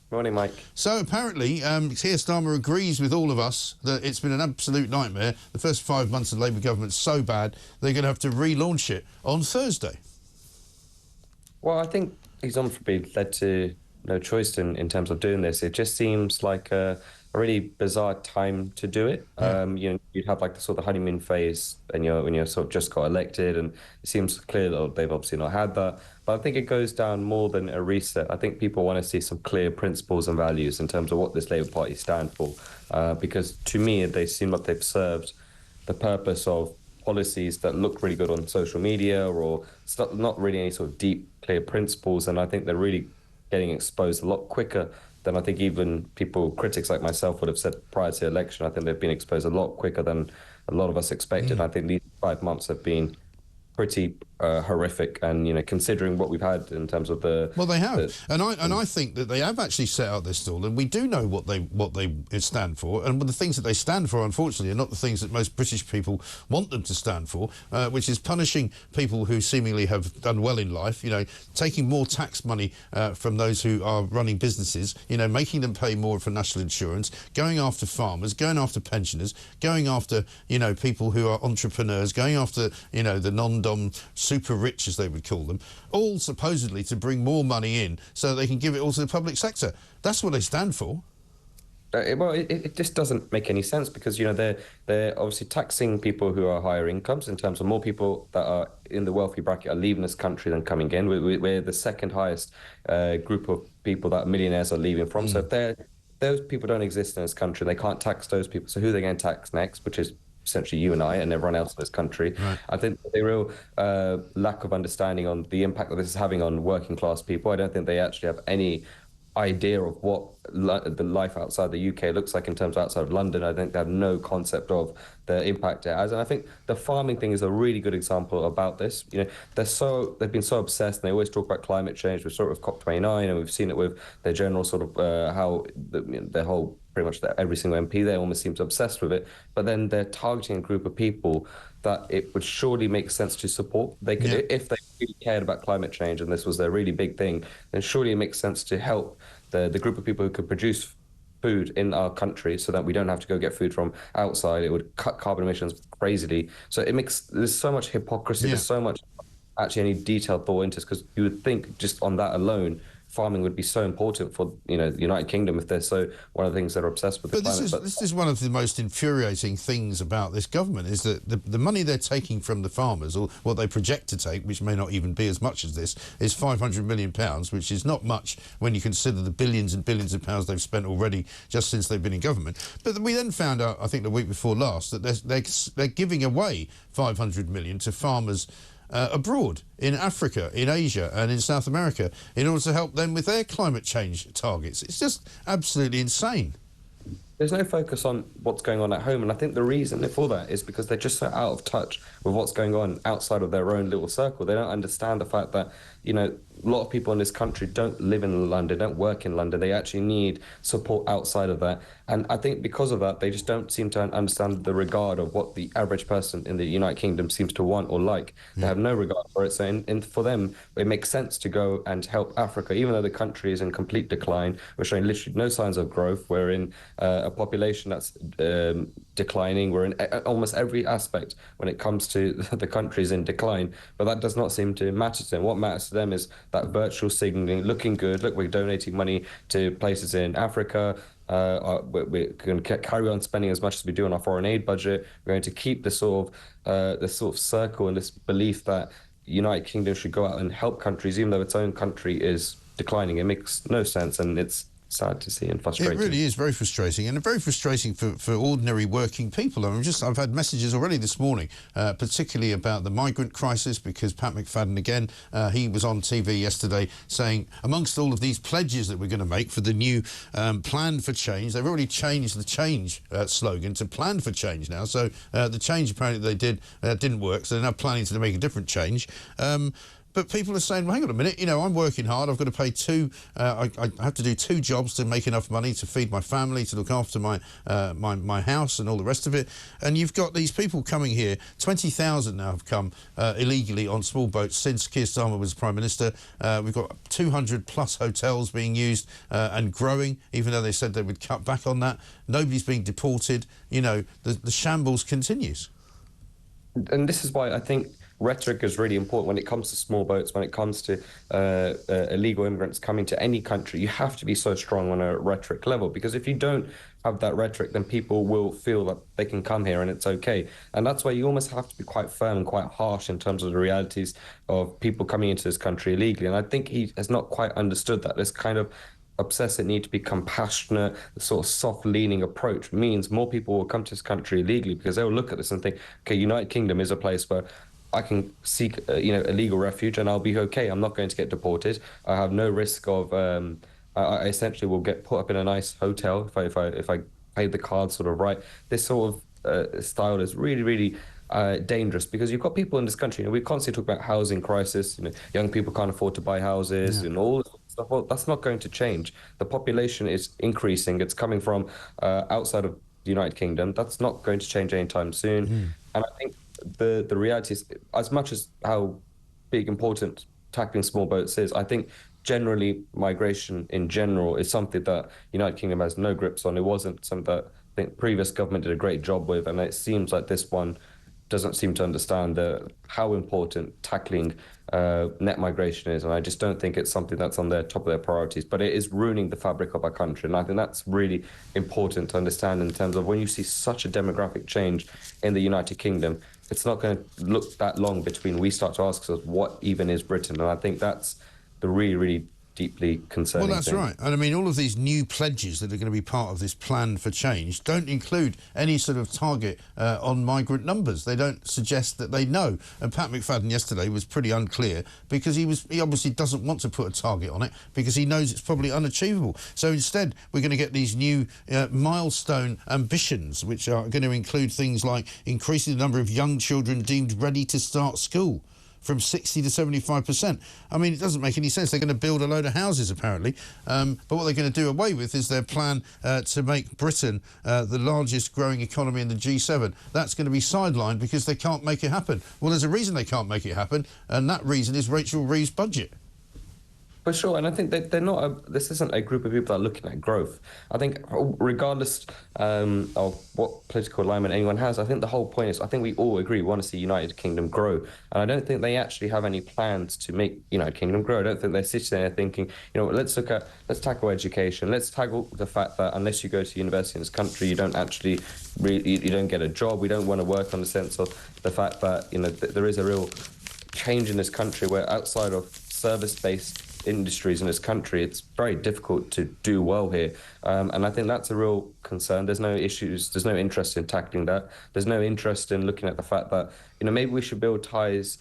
Morning, Mike. So apparently, Keir Starmer agrees with all of us that it's been an absolute nightmare. The first 5 months of Labour government's so bad, they're going to have to relaunch it on Thursday. Well, I think he's obviously led to no choice in terms of doing this. It just seems like a really bizarre time to do it. Yeah. You'd have like the sort of honeymoon phase, and when you're sort of just got elected, and it seems clear that they've obviously not had that. But I think it goes down more than a reset. I think people want to see some clear principles and values in terms of what this Labour Party stand for, because to me they seem like they've served the purpose of policies that look really good on social media, or not really any sort of deep, clear principles. And I think they're really getting exposed a lot quicker than I think even critics like myself would have said prior to the election. I think they've been exposed a lot quicker than a lot of us expected. I think these 5 months have been pretty horrific, and considering what we've had in terms of the they have, and I think that they have actually set out this stall, and we do know what they stand for, and the things that they stand for, unfortunately, are not the things that most British people want them to stand for, which is punishing people who seemingly have done well in life, taking more tax money from those who are running businesses, making them pay more for national insurance, going after farmers, going after pensioners, going after people who are entrepreneurs, going after the non-dom super rich, as they would call them, all supposedly to bring more money in so they can give it all to the public sector. That's what they stand for. It just doesn't make any sense, because they're obviously taxing people who are higher incomes, in terms of more people that are in the wealthy bracket are leaving this country than coming in. We're the second highest group of people that millionaires are leaving from. So if those people don't exist in this country, they can't tax those people. So who are they going to tax next? Which is essentially you and I and everyone else in this country. Right. I think the real lack of understanding on the impact that this is having on working class people. I don't think they actually have any idea of what the life outside the UK looks like in terms of outside of London. I think they have no concept of the impact it has. And I think the farming thing is a really good example about this. They've been so obsessed, and they always talk about climate change. We've sort of COP29, and we've seen it with their general sort of how their whole, pretty much every single MP there almost seems obsessed with it. But then they're targeting a group of people that it would surely make sense to support. They could, if they really cared about climate change and this was their really big thing, then surely it makes sense to help the group of people who could produce food in our country, so that we don't have to go get food from outside. It would cut carbon emissions crazily. So there's so much hypocrisy. There's so much actually any detailed thought into this, because you would think just on that alone, farming would be so important for the United Kingdom, if they're so one of the things that are obsessed with the climate. This is one of the most infuriating things about this government, is that the money they're taking from the farmers, or what they project to take, which may not even be as much as this, is £500 million, which is not much when you consider the billions and billions of pounds they've spent already just since they've been in government. But we then found out, I think the week before last, that they're giving away £500 million to farmers abroad, in Africa, in Asia and in South America, in order to help them with their climate change targets. It's just absolutely insane. There's no focus on what's going on at home, and I think the reason for that is because they're just so out of touch with what's going on outside of their own little circle. They don't understand the fact that, a lot of people in this country don't live in London, don't work in London. They actually need support outside of that. And I think because of that, they just don't seem to understand the regard of what the average person in the United Kingdom seems to want or like. They have no regard for it. So for them, it makes sense to go and help Africa, even though the country is in complete decline. We're showing literally no signs of growth. We're in a population that's declining. We're in almost every aspect when it comes to the country's in decline. But that does not seem to matter to them. What matters to them is that virtual signaling, looking good. Look, we're donating money to places in Africa. We're going to carry on spending as much as we do on our foreign aid budget. We're going to keep this sort of circle and this belief that the United Kingdom should go out and help countries, even though its own country is declining. It makes no sense, and it's sad to see and frustrating. It really is very frustrating, and very frustrating for ordinary working people. I've had messages already this morning, particularly about the migrant crisis, because Pat McFadden, again, he was on TV yesterday saying, amongst all of these pledges that we're going to make for the new plan for change, they've already changed the change slogan to plan for change now. So the change apparently they did didn't work, so they're now planning to make a different change. But people are saying, well, hang on a minute, I'm working hard. I've got to pay I have to do 2 jobs to make enough money to feed my family, to look after my house and all the rest of it. And you've got these people coming here. 20,000 now have come illegally on small boats since Keir Starmer was Prime Minister. We've got 200 plus hotels being used and growing, even though they said they would cut back on that. Nobody's being deported. The shambles continues. And this is why I think rhetoric is really important when it comes to small boats, when it comes to illegal immigrants coming to any country. You have to be so strong on a rhetoric level, because if you don't have that rhetoric, then people will feel that they can come here and it's okay. And that's why you almost have to be quite firm and quite harsh in terms of the realities of people coming into this country illegally. And I think he has not quite understood that. This kind of obsessive need to be compassionate, the sort of soft-leaning approach means more people will come to this country illegally, because they'll look at this and think, okay, United Kingdom is a place where I can seek, illegal refuge and I'll be okay. I'm not going to get deported. I have no risk of. I essentially will get put up in a nice hotel if I pay the card sort of right. This sort of style is really, really dangerous, because you've got people in this country. We constantly talk about housing crisis. Young people can't afford to buy houses and all this stuff. Well, that's not going to change. The population is increasing. It's coming from outside of the United Kingdom. That's not going to change anytime soon. And I think the reality is, as much as how big important tackling small boats is, I think generally migration in general is something that United Kingdom has no grips on. It wasn't something that I think previous government did a great job with, and it seems like this one doesn't seem to understand how important tackling net migration is. And I just don't think it's something that's on the top of their priorities, but it is ruining the fabric of our country. And I think that's really important to understand in terms of when you see such a demographic change in the United Kingdom, it's not going to look that long between we start to ask ourselves what even is Britain. And I think that's the really, really deeply concerning. Well, that's thing. right. And I mean, all of these new pledges that are going to be part of this plan for change don't include any sort of target on migrant numbers. They don't suggest that they know. And Pat McFadden yesterday was pretty unclear, because he obviously doesn't want to put a target on it, because he knows it's probably unachievable. So instead, we're going to get these new milestone ambitions, which are going to include things like increasing the number of young children deemed ready to start school from 60 to 75%. I mean, it doesn't make any sense. They're going to build a load of houses, apparently. But what they're going to do away with is their plan to make Britain the largest growing economy in the G7. That's going to be sidelined because they can't make it happen. Well, there's a reason they can't make it happen, and that reason is Rachel Reeves' budget. For sure, and I think that this isn't a group of people that are looking at growth. I think regardless of what political alignment anyone has, I think the whole point is, I think we all agree we want to see United Kingdom grow. And I don't think they actually have any plans to make United Kingdom grow. I don't think they're sitting there thinking, let's tackle education. Let's tackle the fact that unless you go to university in this country, you don't actually you don't get a job. We don't want to work on the sense of the fact that, there is a real change in this country where outside of service-based industries in this country, it's very difficult to do well here. And I think that's a real concern. There's no issues, there's no interest in tackling that. There's no interest in looking at the fact that, maybe we should build ties,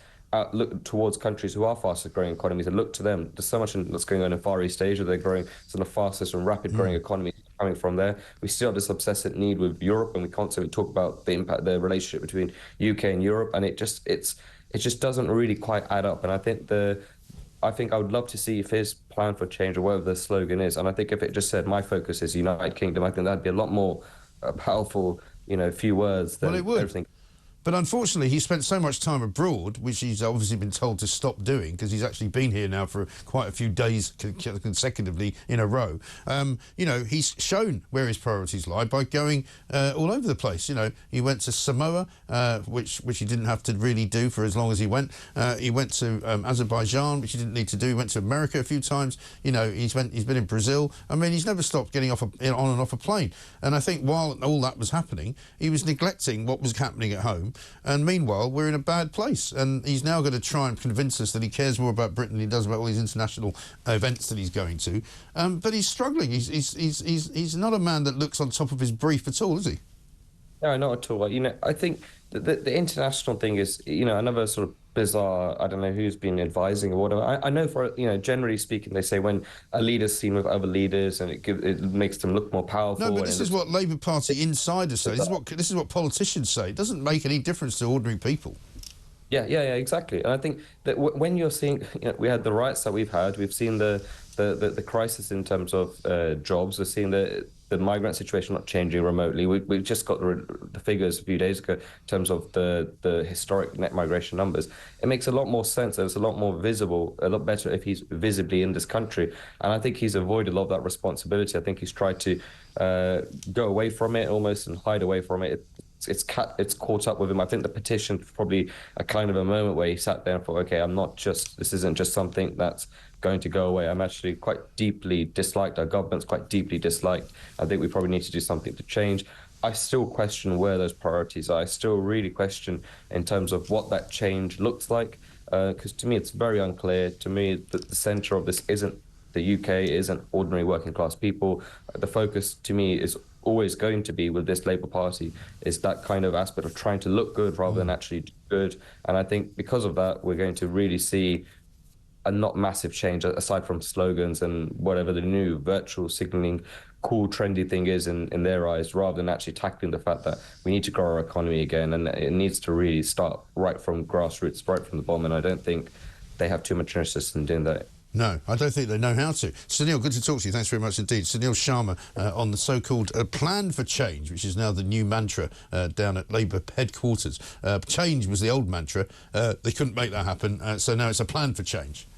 look towards countries who are fastest growing economies and look to them. There's so much that's going on in Far East Asia. They're growing some of the fastest and rapid growing economies coming from there. We still have this obsessive need with Europe, and we constantly talk about the impact, the relationship between UK and Europe, and it just doesn't really quite add up. And I think I would love to see if his plan for change, or whatever the slogan is, and I think if it just said, my focus is United Kingdom, I think that'd be a lot more powerful, few words than everything. But unfortunately, he spent so much time abroad, which he's obviously been told to stop doing, because he's actually been here now for quite a few days consecutively in a row. He's shown where his priorities lie by going all over the place. He went to Samoa, which he didn't have to really do for as long as he went. He went to Azerbaijan, which he didn't need to do. He went to America a few times. He's been in Brazil. I mean, he's never stopped getting on and off a plane. And I think while all that was happening, he was neglecting what was happening at home. And meanwhile, we're in a bad place. And he's now going to try and convince us that he cares more about Britain than he does about all these international events that he's going to. But he's struggling. He's not a man that looks on top of his brief at all, is he? No, not at all. I think the international thing is, another sort of bizarre, I don't know who's been advising or whatever. I know for, generally speaking, they say when a leader's seen with other leaders and it makes them look more powerful. No, but this is what Labour Party insiders say. This is what politicians say. It doesn't make any difference to ordinary people. Yeah, exactly. And I think that when you're seeing, we had the riots that we've had, we've seen the crisis in terms of jobs, we're seeing the migrant situation not changing remotely. We just got the figures a few days ago in terms of the historic net migration numbers. It makes a lot more sense, and it's a lot more visible, a lot better if he's visibly in this country. And I think he's avoided a lot of that responsibility. I think he's tried to go away from it almost and hide away from it. It's caught up with him. I think the petition probably a kind of a moment where he sat there and thought, okay, this isn't just something that's going to go away. I'm actually quite deeply disliked. Our government's quite deeply disliked. I think we probably need to do something to change. I still question where those priorities are. I still really question in terms of what that change looks like, because to me it's very unclear. To me, the centre of this isn't the UK, isn't ordinary working class people. The focus to me is always going to be with this Labour Party is that kind of aspect of trying to look good rather than actually do good. And I think because of that, we're going to really see a not massive change aside from slogans and whatever the new virtual signalling cool trendy thing is in their eyes, rather than actually tackling the fact that we need to grow our economy again, and it needs to really start right from grassroots, right from the bottom. And I don't think they have too much interest in doing that. No, I don't think they know how to. Sunil, good to talk to you. Thanks very much indeed. Sunil Sharma on the so-called plan for change, which is now the new mantra down at Labour headquarters. Change was the old mantra. They couldn't make that happen, so now it's a plan for change.